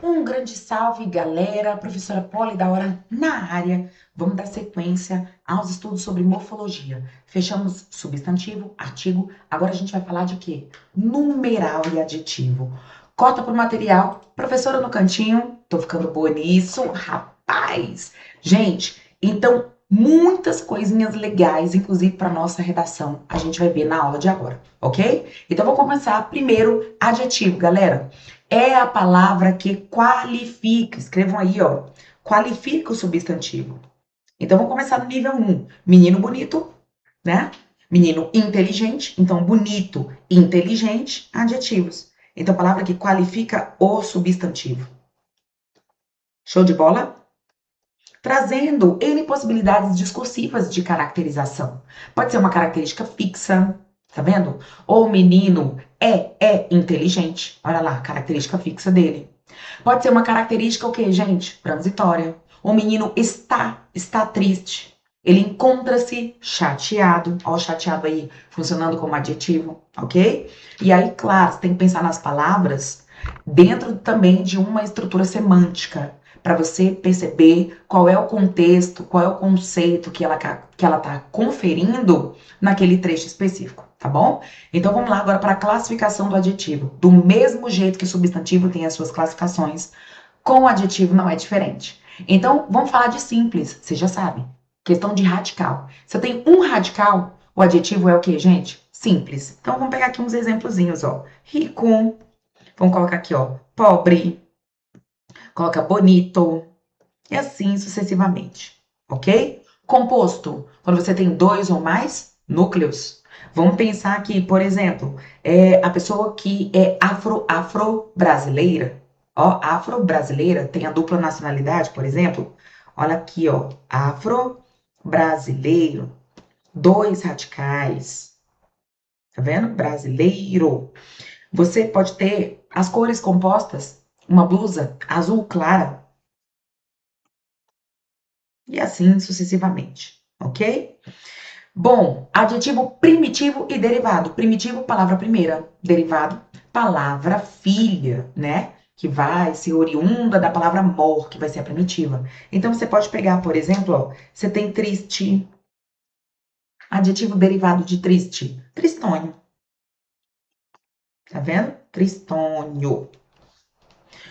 Um grande salve, galera! Professora Poli da hora na área. Vamos dar sequência aos estudos sobre morfologia. Fechamos substantivo, artigo. Agora a gente vai falar de quê? Numeral e adjetivo. Cota pro material. Professora no cantinho. Tô ficando boa nisso, rapaz! Gente, então muitas coisinhas legais, inclusive para nossa redação, a gente vai ver na aula de agora, ok? Então vou começar primeiro adjetivo, galera. É a palavra que qualifica. Escrevam aí, ó. Qualifica o substantivo. Então, vamos começar no nível 1. Menino bonito, né? Menino inteligente. Então, bonito, inteligente, adjetivos. Então, palavra que qualifica o substantivo. Show de bola? Trazendo N possibilidades discursivas de caracterização. Pode ser uma característica fixa, tá vendo? Ou o menino é inteligente. Olha lá, característica fixa dele. Pode ser uma característica o quê, gente? Transitória. O menino está triste. Ele encontra-se chateado. Ó, o chateado aí funcionando como adjetivo, ok? E aí, claro, você tem que pensar nas palavras dentro também de uma estrutura semântica, para você perceber qual é o contexto, qual é o conceito que ela está conferindo naquele trecho específico, tá bom? Então vamos lá agora para a classificação do adjetivo. Do mesmo jeito que o substantivo tem as suas classificações, com o adjetivo não é diferente. Então vamos falar de simples, você já sabe. Questão de radical. Se eu tenho um radical, o adjetivo é o quê, gente? Simples. Então vamos pegar aqui uns exemplozinhos, ó. Rico, vamos colocar aqui, ó, pobre, coloca bonito, e assim sucessivamente, ok? Composto, quando você tem dois ou mais núcleos. Vamos pensar aqui, por exemplo, a pessoa que é afro-brasileira. Ó, afro-brasileira tem a dupla nacionalidade, por exemplo. Olha aqui, ó, afro-brasileiro, dois radicais. Tá vendo? Brasileiro. Você pode ter as cores compostas, uma blusa azul clara, e assim sucessivamente, ok? Bom, adjetivo primitivo e derivado. Primitivo, palavra primeira. Derivado, palavra filha, né? Que vai ser oriunda da palavra mor, que vai ser a primitiva. Então, você pode pegar, por exemplo, ó, você tem triste. Adjetivo derivado de triste. Tristonho. Tá vendo? Tristonho.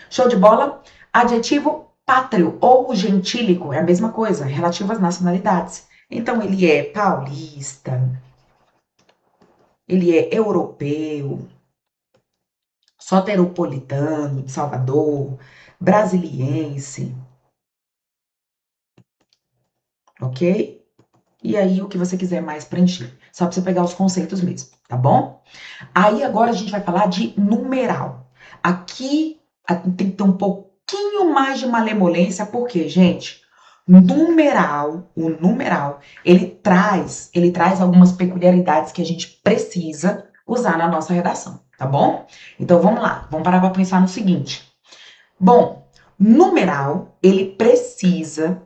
Show de bola? Adjetivo pátrio ou gentílico é a mesma coisa, relativo às nacionalidades. Então, ele é paulista, ele é europeu, soteropolitano, de Salvador, brasiliense, ok? E aí, o que você quiser mais preencher. Só para você pegar os conceitos mesmo, tá bom? Aí, agora a gente vai falar de numeral. Aqui tem que ter um pouquinho mais de malemolência, porque, gente, o numeral, ele traz algumas peculiaridades que a gente precisa usar na nossa redação, tá bom? Então, vamos lá. Vamos parar para pensar no seguinte. Bom, numeral, ele precisa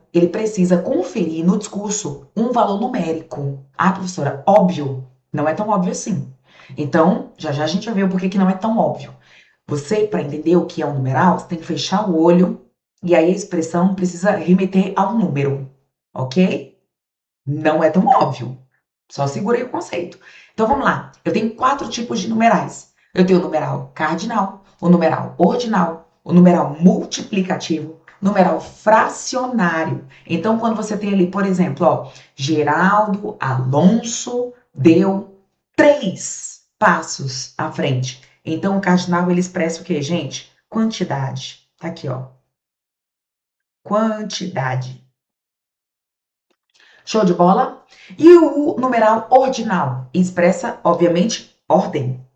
conferir no discurso um valor numérico. Ah, professora, óbvio, não é tão óbvio assim. Então, já já a gente vai ver o porquê que não é tão óbvio. Você, para entender o que é um numeral, você tem que fechar o olho e aí a expressão precisa remeter ao número, ok? Não é tão óbvio. Só segurei o conceito. Então vamos lá. Eu tenho 4 tipos de numerais. Eu tenho o numeral cardinal, o numeral ordinal, o numeral multiplicativo, numeral fracionário. Então, quando você tem ali, por exemplo, ó, Geraldo Alonso deu 3 passos à frente. Então, o cardinal ele expressa o quê, gente? Quantidade. Tá aqui, ó. Quantidade. Show de bola? E o numeral ordinal expressa, obviamente, ordem.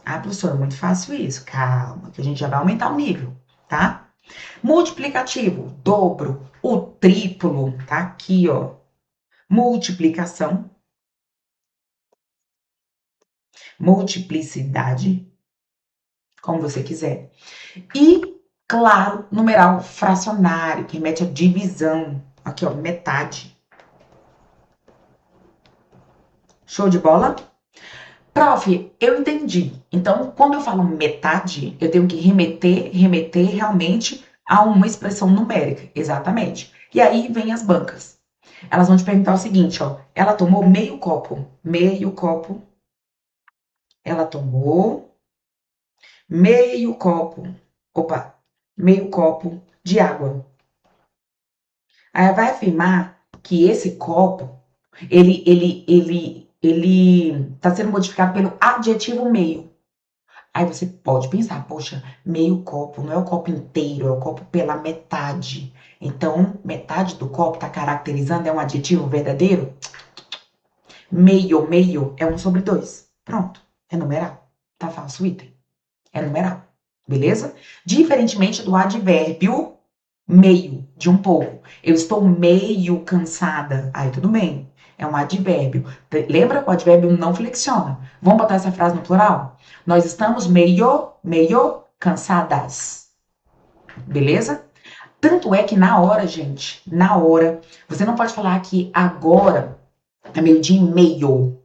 Ah, professora, muito fácil isso. Calma, que a gente já vai aumentar o nível, tá? Multiplicativo, dobro, o triplo, tá aqui, ó. Multiplicação, multiplicidade, como você quiser. E, claro, numeral fracionário, que remete à divisão. Aqui, ó, metade. Show de bola? Prof, eu entendi. Então, quando eu falo metade, eu tenho que remeter realmente a uma expressão numérica. Exatamente. E aí vem as bancas. Elas vão te perguntar o seguinte, ó. Ela tomou meio copo. Meio copo. Ela tomou meio copo. Opa, meio copo de água. Aí ela vai afirmar que esse copo, ele está sendo modificado pelo adjetivo meio. Aí você pode pensar, poxa, meio copo, não é o copo inteiro, é o copo pela metade. Então, metade do copo está caracterizando, é um adjetivo verdadeiro? Meio é 1/2. Pronto, é numeral. Tá falso o item. É numeral. Beleza? Diferentemente do advérbio meio, de um pouco. Eu estou meio cansada. Aí tudo bem. É um advérbio. Lembra? O advérbio não flexiona. Vamos botar essa frase no plural? Nós estamos meio cansadas. Beleza? Tanto é que na hora, gente, na hora, você não pode falar que agora é meio-dia e meio.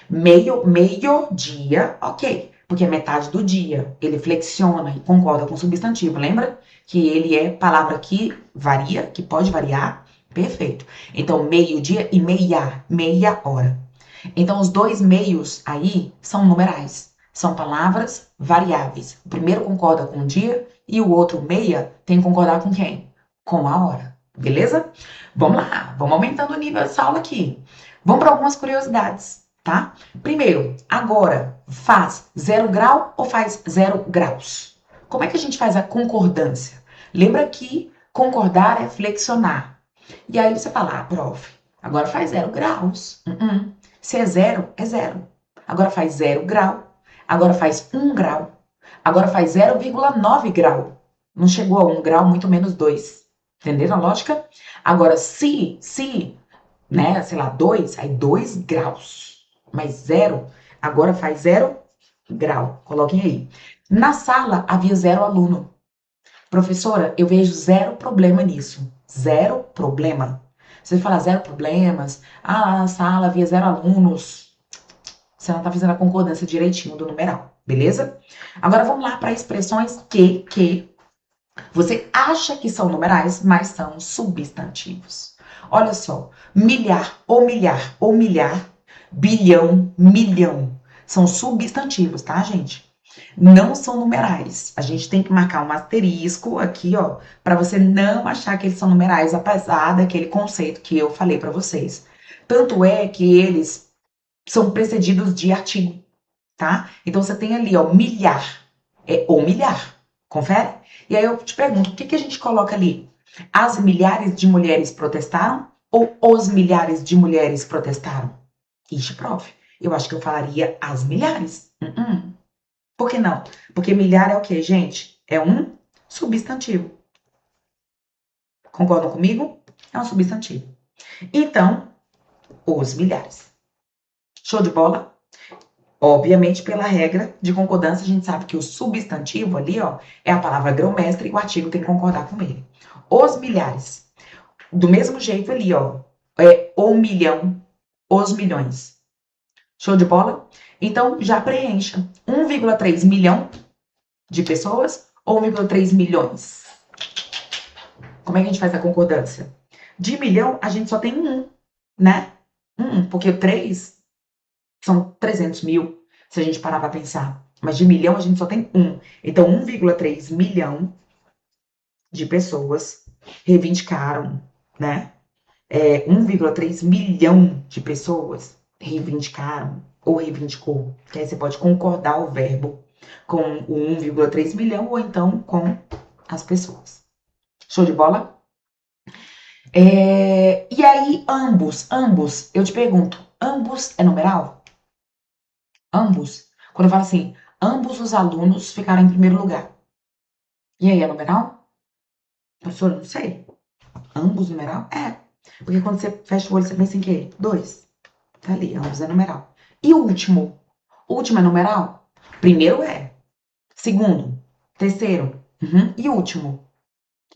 Meio-dia, ok. Porque é metade do dia. Ele flexiona e concorda com o substantivo. Lembra que ele é palavra que varia, que pode variar? Perfeito. Então, meio-dia e meia hora. Então, os dois meios aí são numerais. São palavras variáveis. O primeiro concorda com o dia e o outro meia tem que concordar com quem? Com a hora. Beleza? Vamos lá, vamos aumentando o nível dessa aula aqui. Vamos para algumas curiosidades, tá? Primeiro, agora, faz 0 grau ou faz 0 graus? Como é que a gente faz a concordância? Lembra que concordar é flexionar. E aí você fala, ah, prof, agora faz 0 graus. Se é 0, é 0. Agora faz 0 grau. Agora faz 1 grau. Agora faz 0,9 grau. Não chegou a 1 grau, muito menos 2. Entenderam a lógica? Agora, se, né, sei lá, 2, aí 2 graus. Mas 0, agora faz 0 grau. Coloquem aí. Na sala havia 0 aluno. Professora, eu vejo 0 problema nisso. 0 problema. Você fala 0 problemas. Ah, na sala havia 0 alunos. Você não está fazendo a concordância direitinho do numeral, beleza? Agora vamos lá para expressões que você acha que são numerais, mas são substantivos. Olha só, milhar, ou milhar, bilhão, milhão. São substantivos, tá, gente? Não são numerais. A gente tem que marcar um asterisco aqui, ó, para você não achar que eles são numerais, apesar daquele conceito que eu falei para vocês. Tanto é que eles são precedidos de artigo, tá? Então você tem ali, ó, milhar, é o milhar. Confere? E aí eu te pergunto, o que que a gente coloca ali? As milhares de mulheres protestaram ou os milhares de mulheres protestaram? Ixi, prof, eu acho que eu falaria as milhares. Por que não? Porque milhar é o quê, gente? É um substantivo. Concordam comigo? É um substantivo. Então, os milhares. Show de bola? Obviamente, pela regra de concordância, a gente sabe que o substantivo ali, ó, é a palavra grão-mestre e o artigo tem que concordar com ele. Os milhares. Do mesmo jeito ali, ó, é o milhão, os milhões. Show de bola? Então, já preencha. 1,3 milhão de pessoas ou 1,3 milhões? Como é que a gente faz a concordância? De milhão, a gente só tem um, né? Porque 3 são 300 mil, se a gente parar para pensar. Mas de milhão, a gente só tem um. Então, 1,3 milhão de pessoas reivindicaram, né? 1,3 milhão de pessoas reivindicaram ou reivindicou. Que aí você pode concordar o verbo com o 1,3 milhão ou então com as pessoas. Show de bola? E aí, ambos, eu te pergunto, ambos é numeral? Ambos. Quando eu falo assim, ambos os alunos ficaram em primeiro lugar. E aí, é numeral? Professor, não sei. Ambos numeral? É. Porque quando você fecha o olho, você pensa em quê? 2. Tá ali, ambos é numeral. E o último? O último é numeral? Primeiro é. Segundo. Terceiro. E o último?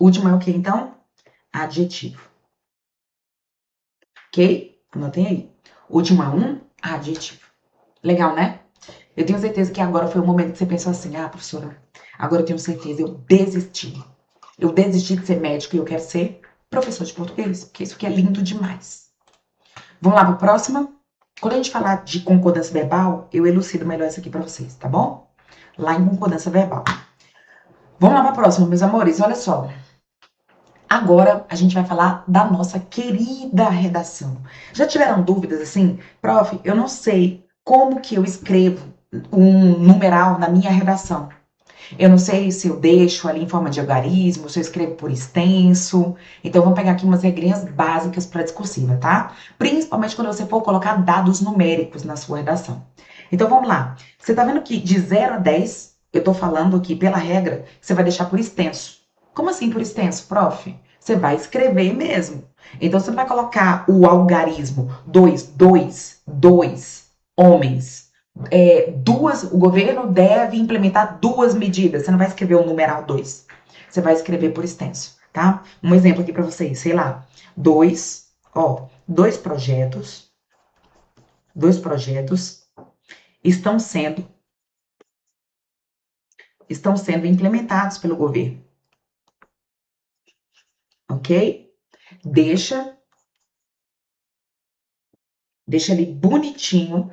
O último é o quê, então? Adjetivo. Ok? Anotem aí. O último é um adjetivo. Legal, né? Eu tenho certeza que agora foi o momento que você pensou assim, ah, professora, agora eu tenho certeza, eu desisti. Eu desisti de ser médico e eu quero ser professor de português, porque isso aqui é lindo demais. Vamos lá para a próxima? Quando a gente falar de concordância verbal, eu elucido melhor isso aqui para vocês, tá bom? Lá em concordância verbal. Vamos lá para a próxima, meus amores. Olha só. Agora a gente vai falar da nossa querida redação. Já tiveram dúvidas assim? Prof, eu não sei como que eu escrevo um numeral na minha redação. Eu não sei se eu deixo ali em forma de algarismo, se eu escrevo por extenso. Então, vamos pegar aqui umas regrinhas básicas para discursiva, tá? Principalmente quando você for colocar dados numéricos na sua redação. Então, vamos lá. Você tá vendo que de 0 a 10, eu tô falando aqui pela regra, você vai deixar por extenso. Como assim por extenso, prof? Você vai escrever mesmo. Então, você não vai colocar o algarismo 2 homens. O governo deve implementar 2 medidas. Você não vai escrever o numeral 2. Você vai escrever por extenso, tá? Um exemplo aqui para vocês, sei lá, dois projetos estão sendo implementados pelo governo, ok? Deixa ali bonitinho,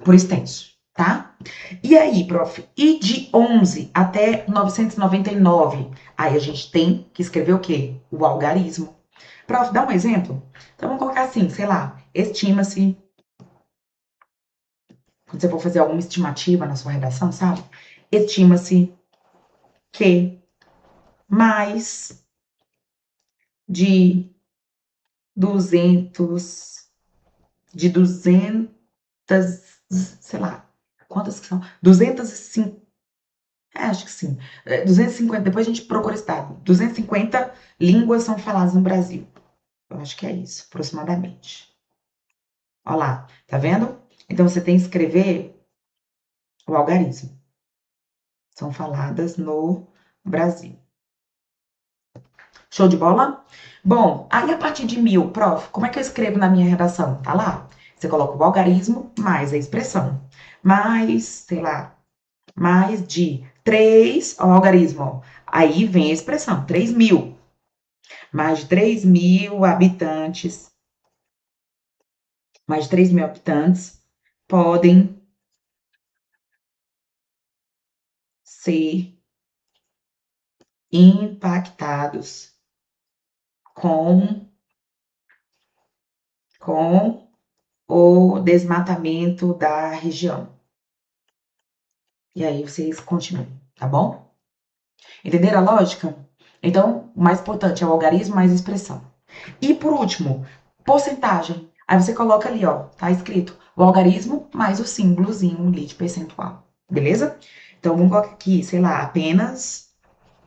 por extenso, tá? E aí, prof, e de 11 até 999? Aí a gente tem que escrever o quê? O algarismo. Prof, dá um exemplo? Então vamos colocar assim, sei lá, estima-se, quando você for fazer alguma estimativa na sua redação, sabe? Estima-se que mais de 200, de 200, sei lá, quantas que são? 205, acho que sim. 250, depois a gente procura esse dado. 250 línguas são faladas no Brasil. Eu acho que é isso, aproximadamente. Olha lá, tá vendo? Então você tem que escrever o algarismo. São faladas no Brasil. Show de bola? Bom, aí a partir de 1000, prof, como é que eu escrevo na minha redação? Tá lá. Você coloca o algarismo mais a expressão. Mais, sei lá, mais de 3, ó, o algarismo, ó. Aí vem a expressão, 3.000. Mais de 3.000 habitantes, mais de 3.000 habitantes podem ser impactados com o desmatamento da região. E aí vocês continuam, tá bom? Entenderam a lógica? Então, o mais importante é o algarismo mais a expressão. E por último, porcentagem. Aí você coloca ali, ó, tá escrito o algarismo mais o símbolozinho ali de percentual. Beleza? Então vamos colocar aqui, sei lá, apenas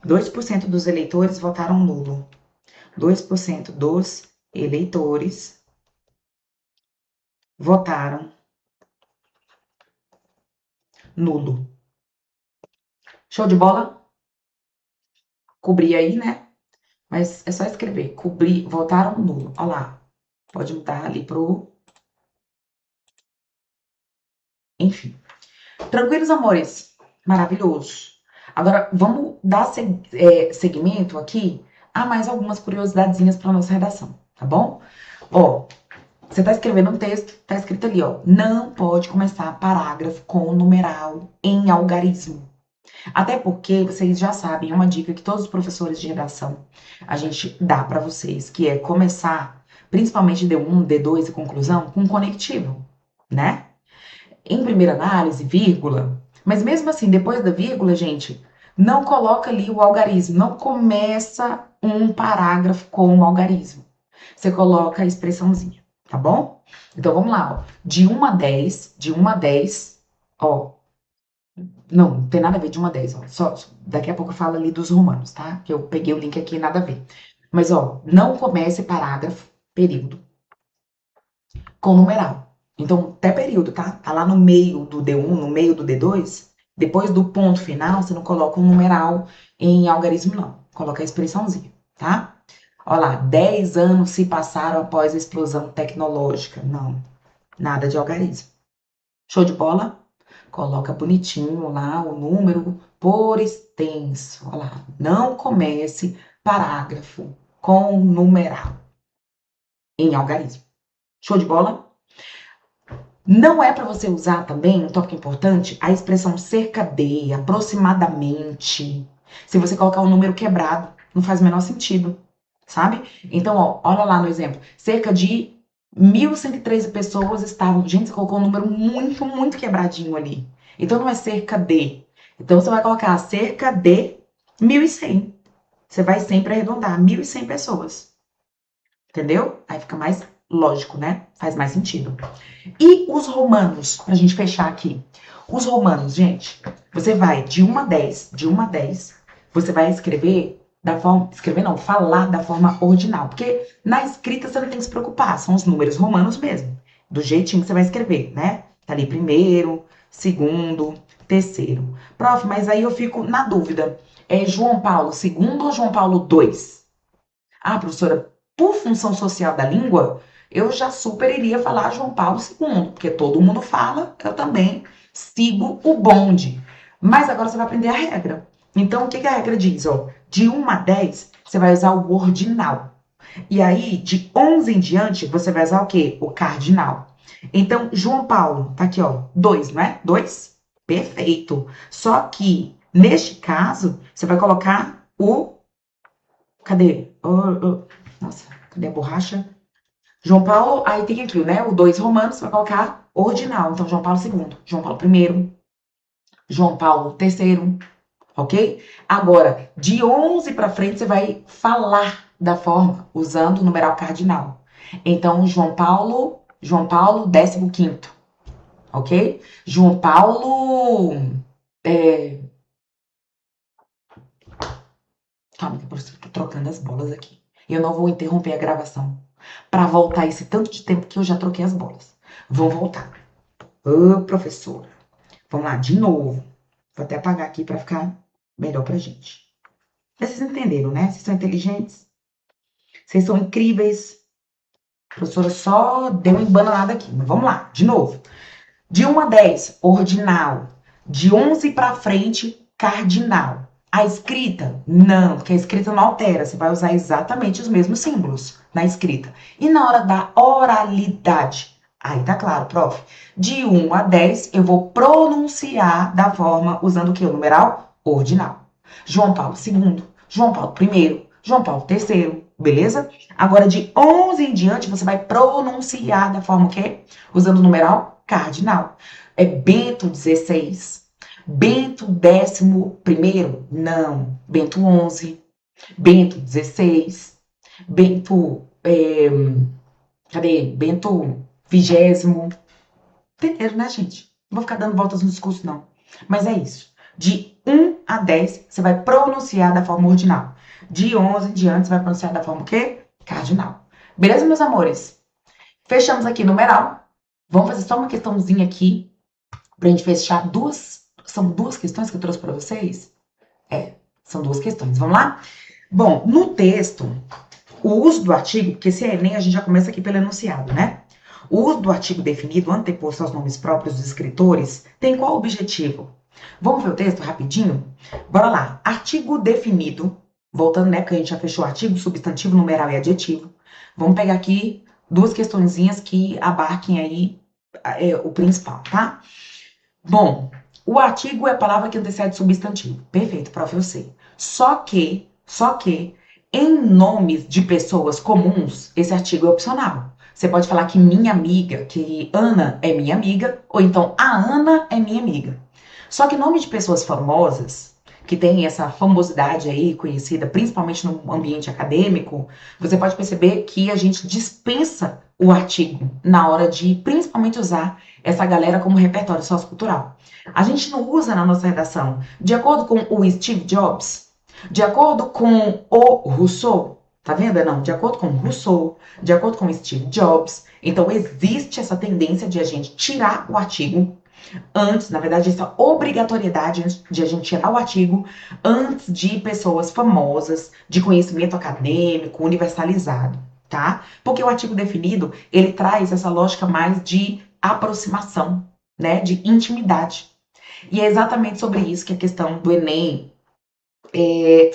2% dos eleitores votaram nulo. 2% dos eleitores votaram nulo. Show de bola? Cobrir aí, né? Mas é só escrever. Cobrir, votaram nulo. Olha lá. Pode mudar ali pro... Enfim. Tranquilos, amores? Maravilhoso. Agora, vamos dar seguimento aqui a mais algumas curiosidadezinhas para nossa redação, tá bom? Ó, você tá escrevendo um texto, tá escrito ali, ó. Não pode começar parágrafo com numeral em algarismo. Até porque vocês já sabem, é uma dica que todos os professores de redação a gente dá para vocês, que é começar, principalmente D1, D2 e conclusão, com conectivo, né? Em primeira análise, vírgula. Mas mesmo assim, depois da vírgula, gente, não coloca ali o algarismo, não começa um parágrafo com o algarismo. Você coloca a expressãozinha, tá bom? Então vamos lá, ó. De 1 a 10, ó, não tem nada a ver de 1 a 10, ó. Daqui a pouco eu falo ali dos romanos, tá? Que eu peguei o link aqui, nada a ver. Mas, ó, não comece parágrafo, período, com numeral. Então, até período, tá? Tá lá no meio do D1, no meio do D2. Depois do ponto final, você não coloca um numeral em algarismo, não. Coloca a expressãozinha, tá? Olha lá, 10 anos se passaram após a explosão tecnológica. Não, nada de algarismo, Show de bola? Coloca bonitinho lá o número por extenso. Olha lá. Não comece parágrafo com numeral em algarismo. Show de bola? Não é para você usar também, um tópico importante, a expressão cerca de, aproximadamente. Se você colocar um número quebrado, não faz o menor sentido, sabe? Então, ó, olha lá no exemplo. Cerca de 1.113 pessoas estavam. Gente, você colocou um número muito, muito quebradinho ali. Então, não é cerca de. Então, você vai colocar cerca de 1.100. Você vai sempre arredondar, 1.100 pessoas. Entendeu? Aí fica mais lógico, né? Faz mais sentido. E os romanos, pra gente fechar aqui. Os romanos, gente, você vai de 1 a 10, de 1 a 10, você vai escrever da forma, escrever não, falar da forma ordinal, porque na escrita você não tem que se preocupar, são os números romanos mesmo, do jeitinho que você vai escrever, né? Tá ali primeiro, segundo, terceiro. Prof, mas aí eu fico na dúvida, é João Paulo segundo ou João Paulo 2? Ah, professora, por função social da língua, eu já super iria falar João Paulo II, porque todo mundo fala, eu também sigo o bonde. Mas agora você vai aprender a regra. Então, o que a regra diz? Ó, de 1 a 10, você vai usar o ordinal. E aí, de 11 em diante, você vai usar o quê? O cardinal. Então, João Paulo, tá aqui, ó, 2, não é? 2? Perfeito. Só que, neste caso, você vai colocar o. Cadê? Nossa, cadê a borracha? João Paulo, aí tem aqui, né? O 2 romano, você vai colocar ordinal. Então, João Paulo II, João Paulo I, João Paulo III, ok? Agora, de 11 para frente, você vai falar da forma, usando o numeral cardinal. Então, João Paulo 15º, ok? João Paulo. É... Calma, que eu tô trocando as bolas aqui. Eu não vou interromper a gravação para voltar esse tanto de tempo que eu já troquei as bolas. Vou voltar. Ô, professora. Vamos lá, de novo. Vou até apagar aqui para ficar melhor pra gente. Vocês entenderam, né? Vocês são inteligentes. Vocês são incríveis. A professora só deu uma embananada aqui. Mas vamos lá, de novo. De 1 a 10, ordinal. De 11 para frente, cardinal. A escrita? Não, porque a escrita não altera. Você vai usar exatamente os mesmos símbolos na escrita. E na hora da oralidade? Aí tá claro, prof. De 1 a 10, eu vou pronunciar da forma usando o que? O numeral ordinal. João Paulo II, João Paulo I, João Paulo III, beleza? Agora, de 11 em diante, você vai pronunciar da forma o quê? Usando o numeral cardinal. É Bento XVI. Bento XI? Não. Bento XI. Bento XVI. Bento. Cadê? Bento XX. Entenderam, né, gente? Não vou ficar dando voltas no discurso, não. Mas é isso. De 1 a 10, você vai pronunciar da forma ordinal. De 11 em diante, você vai pronunciar da forma o quê? Cardinal. Beleza, meus amores? Fechamos aqui numeral. Vamos fazer só uma questãozinha aqui pra gente fechar duas. São duas questões que eu trouxe para vocês? São duas questões. Vamos lá? Bom, no texto, o uso do artigo, porque se é Enem, a gente já começa aqui pelo enunciado, né? O uso do artigo definido anteposto aos nomes próprios dos escritores tem qual objetivo? Vamos ver o texto rapidinho? Bora lá. Artigo definido, voltando, né, porque a gente já fechou artigo, substantivo, numeral e adjetivo. Vamos pegar aqui duas questõezinhas que abarquem aí o principal, tá? Bom, o artigo é a palavra que antecede substantivo. Perfeito, prof, eu sei. Só que, em nomes de pessoas comuns, esse artigo é opcional. Você pode falar que minha amiga, que Ana é minha amiga, ou então a Ana é minha amiga. Só que nome de pessoas famosas, que tem essa famosidade aí, conhecida principalmente no ambiente acadêmico, você pode perceber que a gente dispensa o artigo na hora de principalmente usar essa galera como repertório sociocultural. A gente não usa na nossa redação. De acordo com o Steve Jobs, de acordo com o Rousseau, tá vendo? Não, de acordo com o Rousseau, de acordo com o Steve Jobs. Então, existe essa tendência de a gente tirar o artigo antes, na verdade, essa obrigatoriedade de a gente tirar o artigo antes de pessoas famosas, de conhecimento acadêmico, universalizado, tá? Porque o artigo definido, ele traz essa lógica mais de aproximação, né, de intimidade. E é exatamente sobre isso que a questão do Enem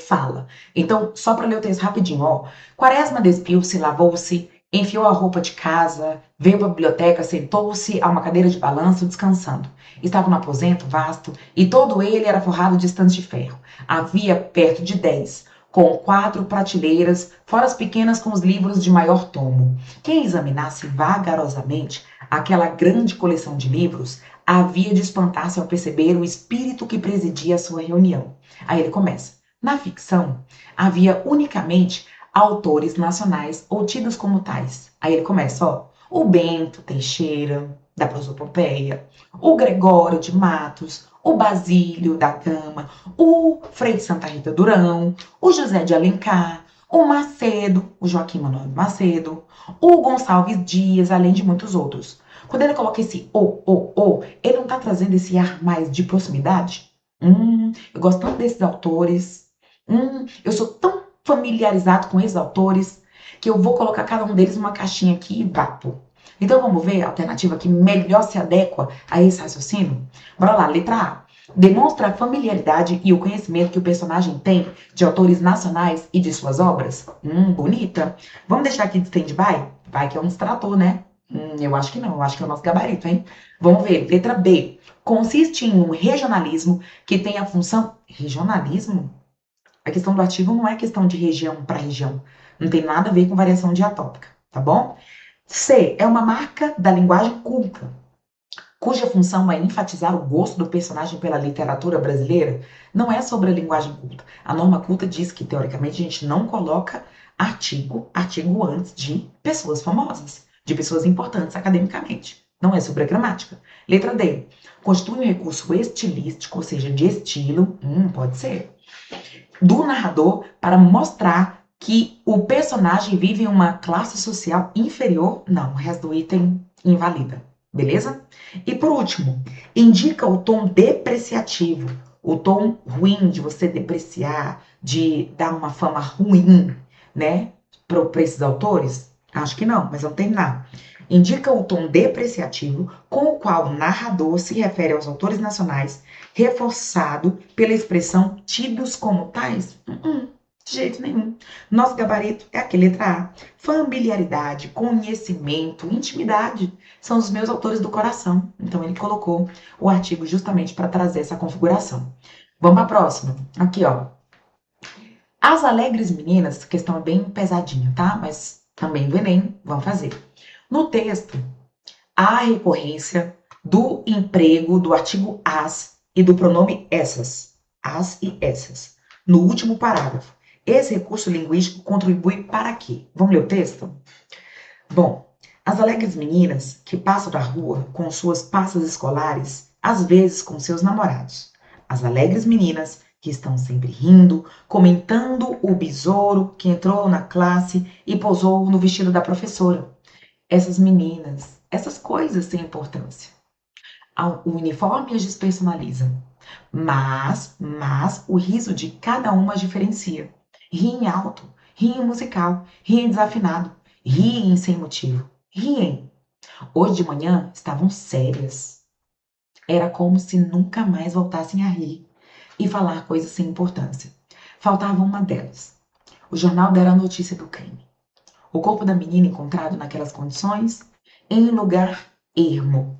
fala. Então, só para ler o texto rapidinho, ó. Quaresma despiu-se, lavou-se, enfiou a roupa de casa, veio para a biblioteca, sentou-se a uma cadeira de balanço, descansando. Estava no aposento vasto e todo ele era forrado de estantes de ferro. Havia perto de 10, com 4 prateleiras, fora as pequenas com os livros de maior tomo. Quem examinasse vagarosamente aquela grande coleção de livros havia de espantar-se ao perceber o espírito que presidia a sua reunião. Aí ele começa. Na ficção, havia unicamente autores nacionais ou tidos como tais. Aí ele começa, ó. O Bento Teixeira, da prosopopeia, o Gregório de Matos, o Basílio da Gama, o Frei de Santa Rita Durão, o José de Alencar, o Macedo, o Joaquim Manuel Macedo, o Gonçalves Dias, além de muitos outros. Quando ele coloca esse ele não tá trazendo esse ar mais de proximidade? Eu gosto tanto desses autores. Eu sou tão familiarizado com esses autores que eu vou colocar cada um deles numa caixinha aqui e vapo. Então vamos ver a alternativa que melhor se adequa a esse raciocínio? Bora lá, letra A. Demonstra a familiaridade e o conhecimento que o personagem tem de autores nacionais e de suas obras? Bonita. Vamos deixar aqui de stand-by? Vai que é um distrator, né? Eu acho que não, eu acho que é o nosso gabarito, hein? Vamos ver, letra B. Consiste em um regionalismo que tem a função... Regionalismo? A questão do artigo não é questão de região para região. Não tem nada a ver com variação diatópica, tá bom? C. É uma marca da linguagem culta, cuja função é enfatizar o gosto do personagem pela literatura brasileira. Não é sobre a linguagem culta. A norma culta diz que, teoricamente, a gente não coloca artigo antes de pessoas famosas, de pessoas importantes academicamente. Não é sobre a gramática. Letra D. Constitui um recurso estilístico, ou seja, de estilo, pode ser, do narrador para mostrar que o personagem vive em uma classe social inferior. Não, o resto do item invalida. Beleza? E por último, indica o tom depreciativo, o tom ruim de você depreciar, de dar uma fama ruim, né, para esses autores? Acho que não, mas vamos terminar. Indica o tom depreciativo com o qual o narrador se refere aos autores nacionais, reforçado pela expressão tidos como tais? De jeito nenhum. Nosso gabarito é aqui, letra A. Familiaridade, conhecimento, intimidade são os meus autores do coração. Então ele colocou o artigo justamente para trazer essa configuração. Vamos para a próxima. Aqui, ó. As alegres meninas, questão é bem pesadinha, tá? Mas também do Enem, vamos fazer. No texto, há a recorrência do emprego do artigo as e do pronome essas. As e essas. No último parágrafo. Esse recurso linguístico contribui para quê? Vamos ler o texto? Bom, as alegres meninas que passam na rua com suas passas escolares, às vezes com seus namorados. As alegres meninas que estão sempre rindo, comentando o besouro que entrou na classe e pousou no vestido da professora. Essas meninas, essas coisas têm importância. O uniforme as despersonaliza, mas o riso de cada uma as diferencia. Riem alto, riem musical, riem desafinado, riem sem motivo, riem. Hoje de manhã estavam sérias. Era como se nunca mais voltassem a rir e falar coisas sem importância. Faltava uma delas. O jornal dera a notícia do crime. O corpo da menina encontrado naquelas condições em lugar ermo.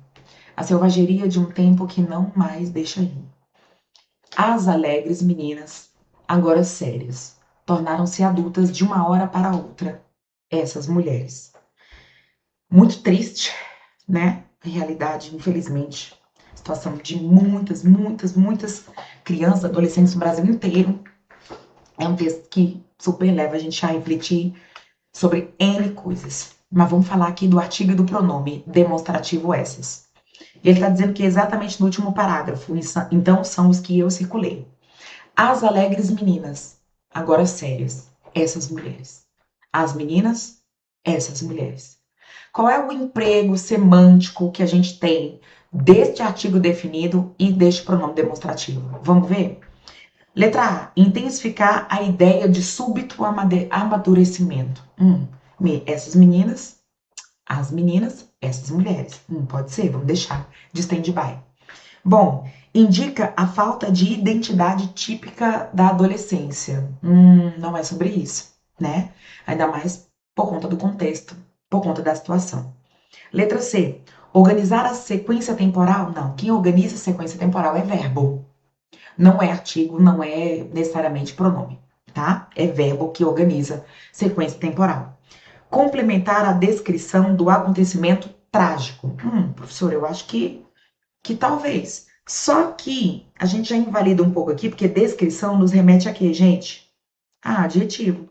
A selvageria de um tempo que não mais deixa rir. As alegres meninas, agora sérias, tornaram-se adultas de uma hora para outra. Essas mulheres. Muito triste, né? A realidade, infelizmente. Situação de muitas crianças, adolescentes no Brasil inteiro. É um texto que super leva a gente a refletir sobre N coisas. Mas vamos falar aqui do artigo e do pronome demonstrativo essas. Ele está dizendo que exatamente no último parágrafo, então são os que eu circulei. As alegres meninas, agora sérias, essas mulheres. As meninas, essas mulheres. Qual é o emprego semântico que a gente tem deste artigo definido e deste pronome demonstrativo? Vamos ver? Letra A. Intensificar a ideia de súbito amadurecimento. Essas meninas, as meninas, Essas mulheres. Pode ser, vamos deixar de stand-by. Bom, indica a falta de identidade típica da adolescência. Não é sobre isso, né? Ainda mais por conta do contexto, por conta da situação. Letra C. Organizar a sequência temporal? Não. Quem organiza a sequência temporal é verbo. Não é artigo, não é necessariamente pronome, tá? É verbo que organiza sequência temporal. Complementar a descrição do acontecimento trágico. Professor, eu acho que talvez. Só que a gente já invalida um pouco aqui, porque descrição nos remete a quê, gente? Ah, adjetivo.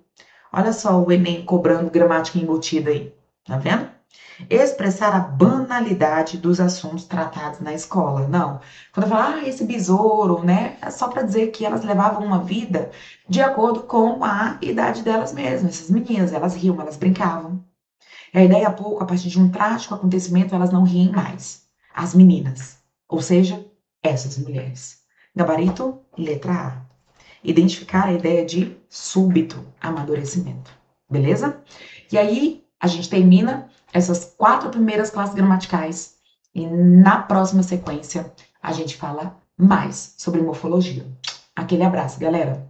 Olha só o Enem cobrando gramática embutida aí. Tá vendo? Expressar a banalidade dos assuntos tratados na escola. Não. Quando eu falo, esse besouro, né? É só para dizer que elas levavam uma vida de acordo com a idade delas mesmas. Essas meninas, elas riam, elas brincavam. E aí, daí a pouco, a partir de um trágico acontecimento, elas não riem mais. As meninas. Ou seja, essas mulheres. Gabarito, letra A. Identificar a ideia de súbito amadurecimento. Beleza? E aí, a gente termina essas 4 primeiras classes gramaticais. E na próxima sequência, a gente fala mais sobre morfologia. Aquele abraço, galera!